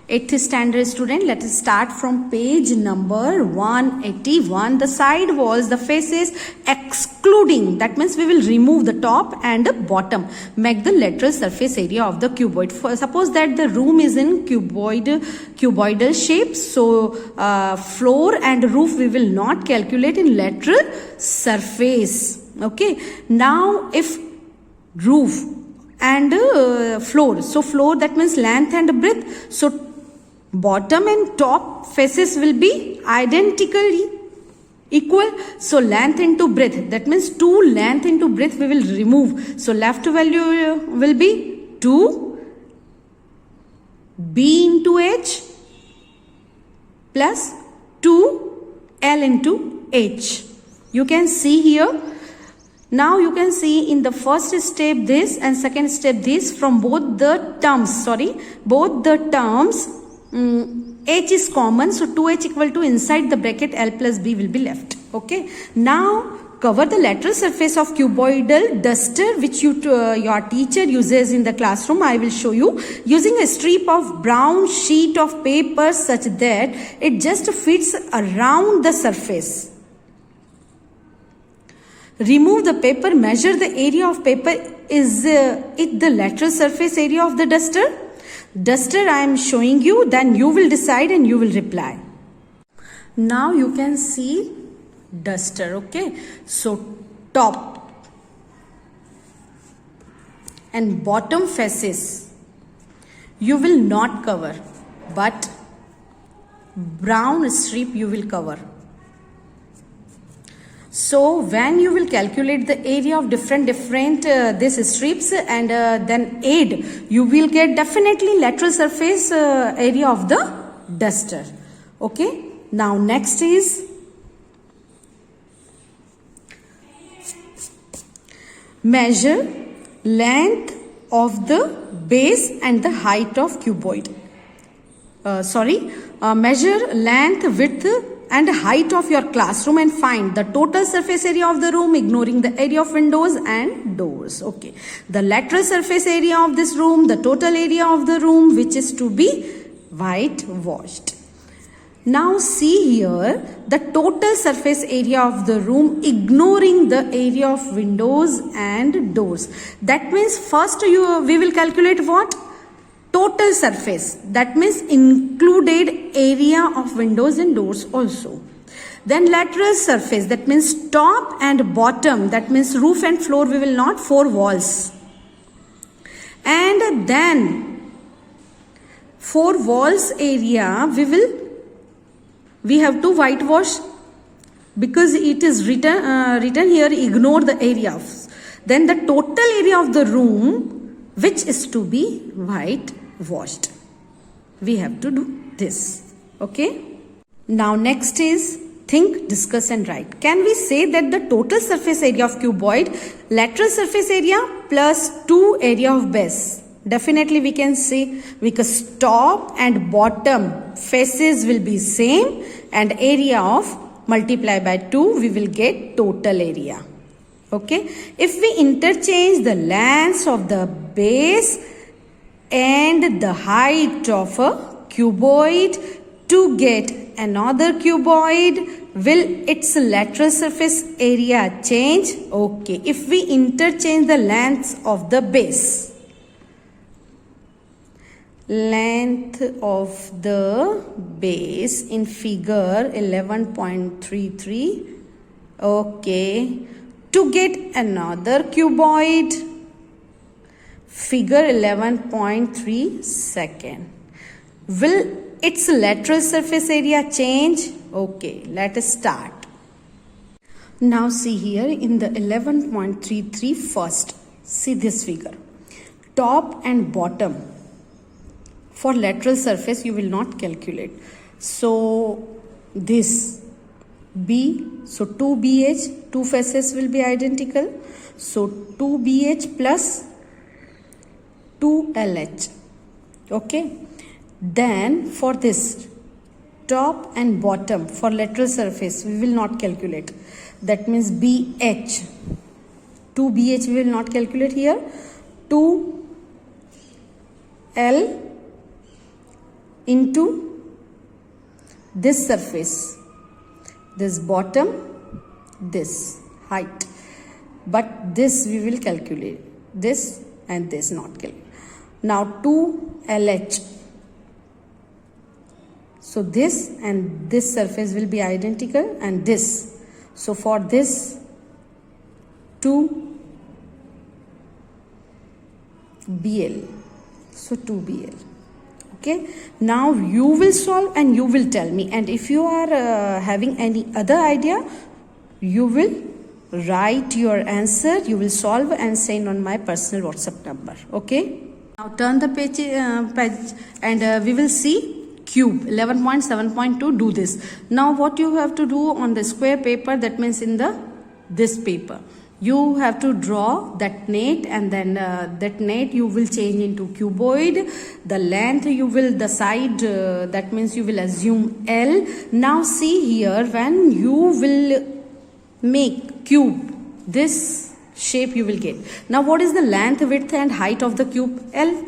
8th standard student, let us start from page number 181. The side walls, the faces excluding, that means we will remove the top and the bottom, make the lateral surface area of the cuboid. Suppose that the room is in cuboidal shape, so floor and roof we will not calculate in lateral surface. Okay, now if roof and floor, so floor, that means length and breadth, so bottom and top faces will be identically equal, so length into breadth, that means 2 length into breadth we will remove, so left value will be 2 b into h plus 2 l into h. You can see here. Now you can see in the first step this and second step this, from both the terms, h is common, so 2h equal to inside the bracket l plus b will be left. Okay, now cover the lateral surface of cuboidal duster which your teacher uses in the classroom. I will show you using a strip of brown sheet of paper such that it just fits around the surface. Remove the paper, measure the area of paper. Is it the lateral surface area of the duster? Duster I am showing you, then you will decide and you will reply. Now you can see duster. Okay, so top and bottom faces you will not cover, but brown strip you will cover. So when you will calculate the area of different these strips and then add, you will get definitely lateral surface area of the duster. Okay, now next is measure length of the base and the height of cuboid. Measure length, width and height of your classroom and find the total surface area of the room ignoring the area of windows and doors. Okay, the lateral surface area of this room, the total area of the room which is to be whitewashed. Now see here the total surface area of the room ignoring the area of windows and doors. That means first we will calculate what? Total surface, that means included area of windows and doors also. Then lateral surface, that means top and bottom, that means roof and floor we will not, 4 walls. And then 4 walls area we have to whitewash because it is written here ignore the area of. Then the total area of the room which is to be whitewashed. We have to do this. Okay. Now next is think, discuss and write. Can we say that the total surface area of cuboid, lateral surface area plus 2 area of base? Definitely we can say, because top and bottom faces will be same and area of multiply by 2 we will get total area. Okay, if we interchange the lengths of the base and the height of a cuboid to get another cuboid, will its lateral surface area change? Okay, if we interchange the lengths of the base, length of the base in figure 11.33, okay, to get another cuboid, figure 11.3 second. Will its lateral surface area change? Okay, let us start. Now see here in the 11.33 first, see this figure. Top and bottom for lateral surface you will not calculate. So this B, so 2BH, 2 faces will be identical. So 2BH plus 2LH. Okay. Then for this top and bottom for lateral surface we will not calculate. That means BH. 2BH we will not calculate here. 2L into this surface, this bottom, this height. But this we will calculate, this and this not calculate. Now 2 LH. So this and this surface will be identical, and this. So for this 2 BL. So 2 BL. Okay. Now you will solve and you will tell me. And if you are having any other idea, you will write your answer. You will solve and send on my personal WhatsApp number. Okay. Now turn the page and we will see cube 11.7.2. Do this. Now what you have to do on the square paper, that means in this paper, you have to draw that net, and then that net you will change into cuboid. The length you will, the side, that means you will assume L. Now see here, when you will make cube, this shape you will get. Now what is the length, width and height of the cube? L.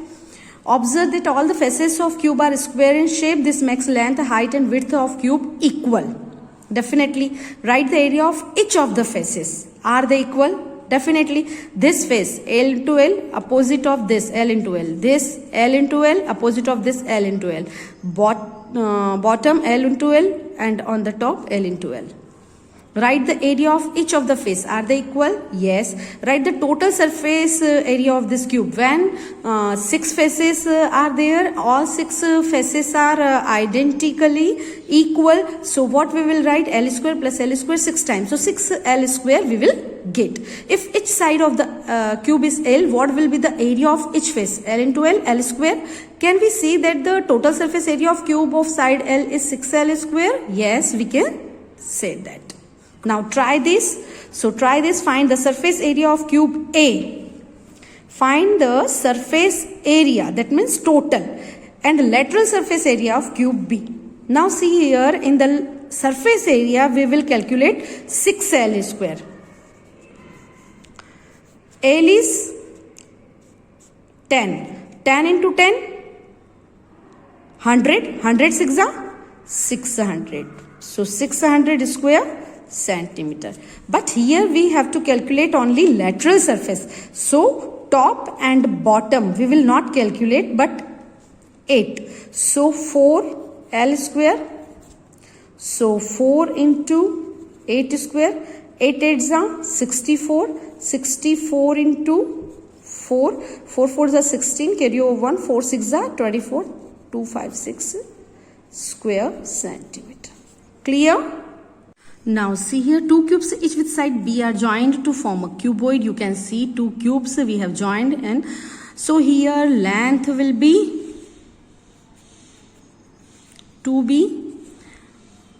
Observe that all the faces of cube are square in shape. This makes length, height and width of cube equal. Definitely. Write the area of each of the faces. Are they equal? Definitely. This face L into L, opposite of this L into L. This L into L, opposite of this L into L. Bottom L into L, and on the top L into L. Write the area of each of the face. Are they equal? Yes. Write the total surface area of this cube. When 6 faces are there, all 6 faces are identically equal. So what we will write? L square plus L square 6 times. So 6 L square we will get. If each side of the cube is L, what will be the area of each face? L into L, L square. Can we see that the total surface area of cube of side L is 6L square? Yes, we can say that. Now try this. So try this. Find the surface area of cube A. Find the surface area, that means total, and lateral surface area of cube B. Now see here, in the surface area we will calculate 6L square. L is 10. 10 into 10, 100. 100 6 are 600. So 600 square centimeter. But here we have to calculate only lateral surface. So top and bottom we will not calculate, but 8. So 4 L square. So 4 into 8 square. 8 8s are 64. 64 into 4. 4 4s are 16. Carry over 1. 4 6s are 24. 256 square centimeter. Clear? Now see here, 2 cubes each with side B are joined to form a cuboid. You can see 2 cubes we have joined, and so here length will be 2B,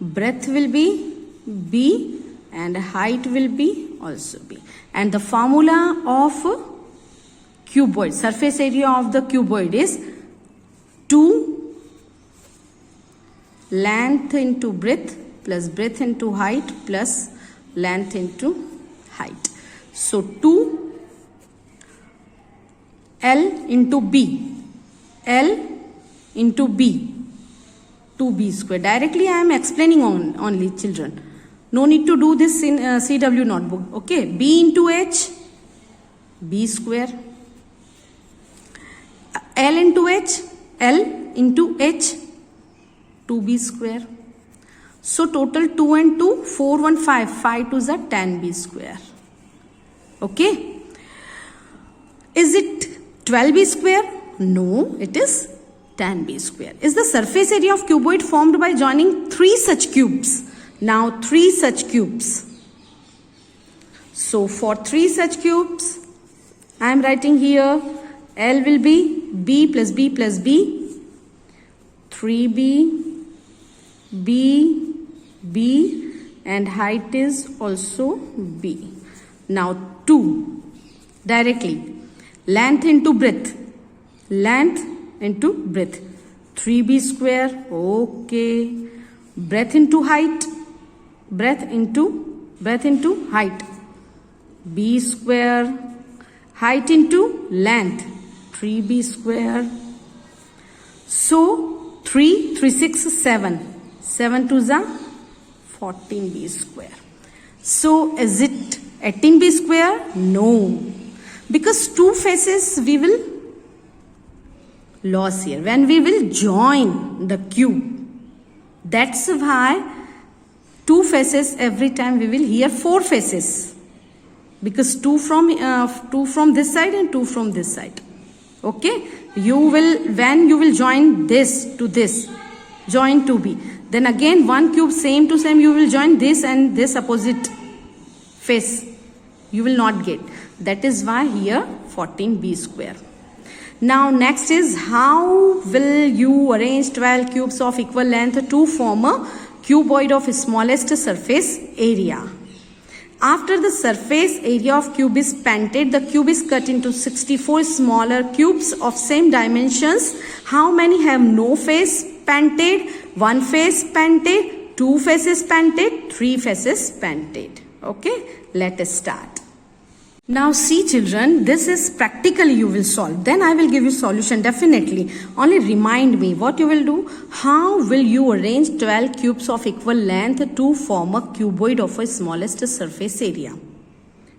breadth will be B, and height will be also B. And the formula of cuboid, surface area of the cuboid, is 2 length into breadth plus breadth into height plus length into height. So 2 L into B, L into B, 2B square. Directly I am explaining only, children. No need to do this in CW notebook. Okay, B into H, B square. L into H, L into H, 2B square. So total 2 and 2, 4, 1, 5. 5 2s are 10B square. Okay. Is it 12B square? No, it is 10B square. Is the surface area of cuboid formed by joining 3 such cubes? Now 3 such cubes. So for 3 such cubes, I am writing here L will be B plus B plus B, 3B, B, B, and height is also B. Now 2, directly, length into breadth, length into breadth, 3B square, okay, breadth into height, breadth into height, B square, height into length, 3B square. So 3, 3, 6, 7. 7 to the 14b square. So is it 18b square? No. Because two faces we will lose here when we will join the cube. That's why two faces every time we will hear four faces. Because two from this side and two from this side. Okay? When you will join this to this, join 2b. Then again one cube same to same, you will join this and this opposite face. You will not get. That is why here 14b square. Now next is, how will you arrange 12 cubes of equal length to form a cuboid of smallest surface area? After the surface area of cube is painted, the cube is cut into 64 smaller cubes of same dimensions. How many have no face painted, one face painted, two faces painted, three faces painted? Okay, let us start. Now see children, this is practically you will solve. Then I will give you solution definitely. Only remind me what you will do. How will you arrange 12 cubes of equal length to form a cuboid of a smallest surface area?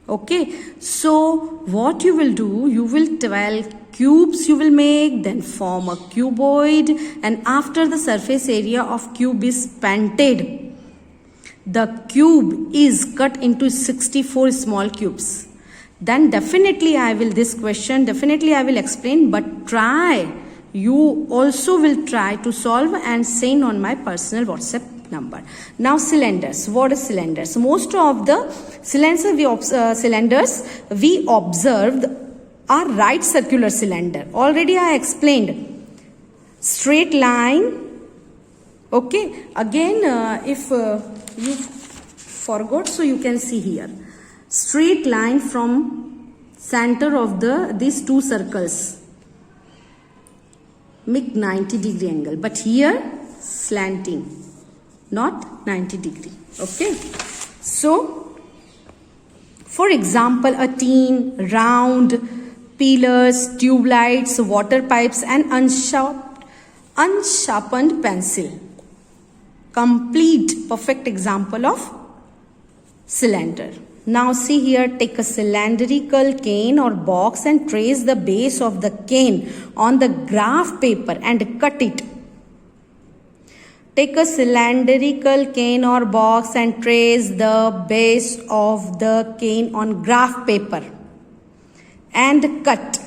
Okay, so what you will do, you will 12 cubes you will make, then form a cuboid, and after the surface area of cube is painted, the cube is cut into 64 small cubes. Then definitely I will explain, but you also will try to solve and send on my personal WhatsApp number. Now cylinders. What is cylinders? Most of the cylinders we observed are right circular cylinder. Already I explained. Straight line. Okay. Again, if you forgot, so you can see here. Straight line from center of these two circles make 90-degree angle, but here slanting, not 90 degree. Okay, so for example, a tin, round, pillars, tube lights, water pipes, and unsharpened pencil. Complete perfect example of cylinder. Now see here, take a cylindrical cane or box and trace the base of the cane on the graph paper and cut it. Take a cylindrical cane or box and trace the base of the cane on graph paper and cut.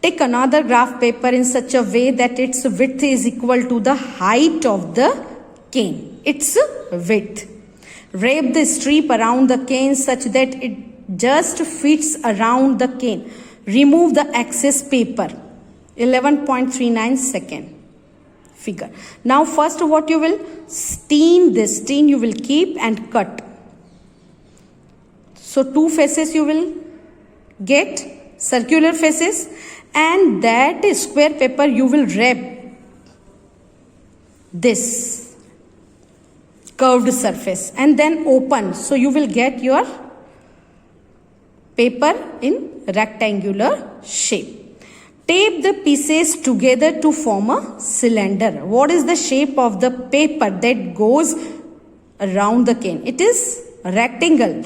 Take another graph paper in such a way that its width is equal to the height of the cane. Its width. Wrap the strip around the cane such that it just fits around the cane. Remove the excess paper. 11.39 second figure. Now first what you will stain this. Stain you will keep and cut. So two faces you will get, circular faces, and that square paper you will wrap this curved surface and then open, so you will get your paper in rectangular shape. Tape the pieces together to form a cylinder. What is the shape of the paper that goes around the cane? It is rectangle.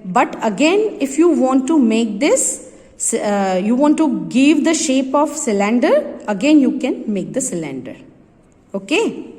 But again, if you want to make this, you want to give the shape of cylinder, again you can make the cylinder. Okay.